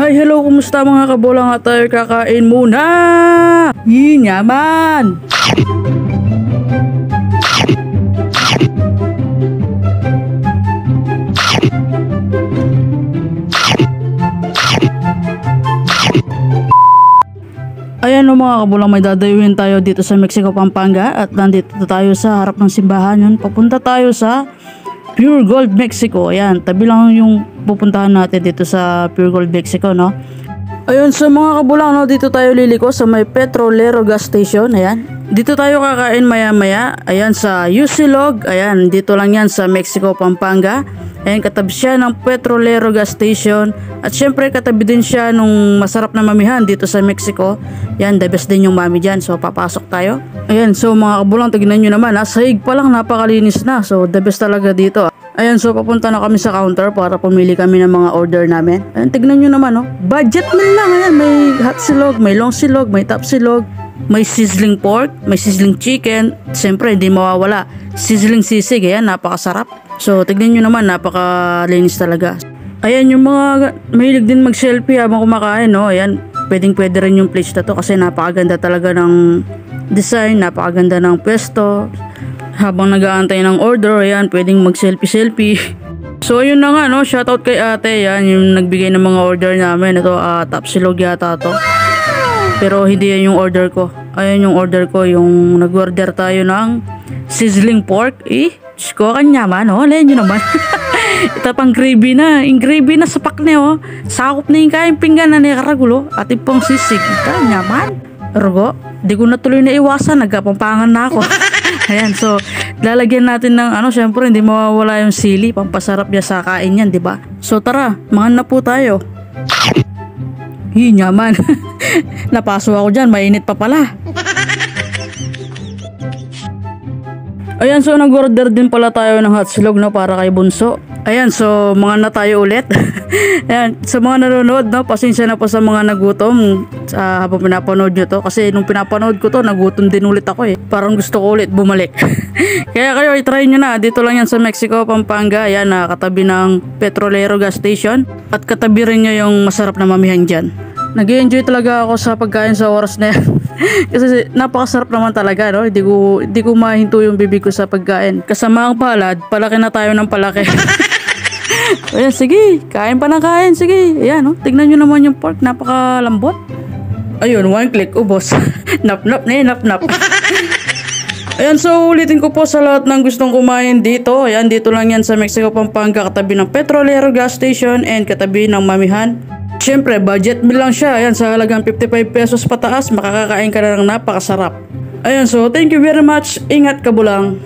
Hi, hello, kumusta mga kabulang at tayo kakain muna? Yaman! Ayan o mga kabulang, may dadayuhin tayo dito sa Mexico, Pampanga at nandito tayo sa harap ng simbahan yun. Papunta tayo sa Pure Gold, Mexico. Ayan, tabi lang yung pupuntahan natin dito sa Pure Gold, Mexico, no? Ayun, so mga kabulang, no, dito tayo liliko sa may Petrolero gas station. Ayan, dito tayo kakain maya maya. Ayan, sa Usilog. Ayan, dito lang yan sa Mexico, Pampanga. Ayan, katabi siya ng Petrolero gas station. At syempre katabi din siya nung masarap na mamihan dito sa Mexico. Ayan, the best din yung mami dyan. So papasok tayo. Ayan, so mga kabulang, tignan nyo naman ha, sahig pa lang napakalinis na. So the best talaga dito. Ayan, so papunta na kami sa counter para pumili kami ng mga order namin. Ayan, tignan nyo naman, oh. Budget man lang. Ayan, may hot silog, may long silog, may top silog, may sizzling pork, may sizzling chicken. Siyempre, hindi mawawala. Sizzling sisig, ayan, napakasarap. So, tignan nyo naman, napakalinis talaga. Ayan, yung mga mahilig din mag-selfie habang kumakain, no? Ayan, pwede rin yung place na to kasi napakaganda talaga ng design, napakaganda ng pwesto. Habang nag-aantay ng order, ayan, pwedeng mag-selfie. So, yun na nga, no? Shoutout kay ate, yan, yung nagbigay ng mga order namin. Ito, top silog yata to. Pero hindi yan yung order ko. Ayan yung order ko, yung nag-order tayo ng sizzling pork. Diyos ko, kanyaman, oh. Alayan nyo naman. Ito pang gravy na. Yung gravy na sa pakne, oh. Sakop na yung kain pinggan na ni Karagulo. At pang sisig. Kanyaman. Ergo, di ko na tuloy na iwasan. Nagkapampangan na ako. Ayan, so lalagyan natin ng syempre hindi mawawala yung sili, pampasarap niya sa kain yan, 'di ba? So tara, mangan na po tayo. Yaman. Napaso ako diyan, mainit pa pala. Ayan, so nag-order din pala tayo ng hot silog, no, para kay Bunso. Ayan, so mga na tayo ulit. Ayan, sa mga nanonood, no, pasensya na po sa mga nagutom habang pinapanood nyo to. Kasi nung pinapanood ko to, nagutom din ulit ako eh. Parang gusto ko ulit bumalik. Kaya kayo, i-try nyo na. Dito lang yan sa Mexico, Pampanga. Ayan, katabi ng Petrolero gas station. At katabi rin nyo yung masarap na mamihan dyan. Nag-i-enjoy talaga ako sa pagkain sa oras na yan. Kasi napakasarap naman talaga, no? Hindi ko mahinto yung bibig ko sa pagkain. Kasama ang palad, palaki na tayo ng palaki. Ayan, sige, kain pa ng kain, sige. Ayan, no? Tignan nyo naman yung pork, napakalambot. Ayun, one click, ubos. Nap. Ayan, so ulitin ko po sa lahat ng gustong kumain dito. Ayan, dito lang yan sa Mexico, Pampanga, katabi ng Petrolero gas station and katabi ng mamihan. Siyempre, budget meal lang siya. Ayan, sa halagang 55 pesos pataas, makakakain ka na ng napakasarap. Ayan, so thank you very much. Ingat kabulang.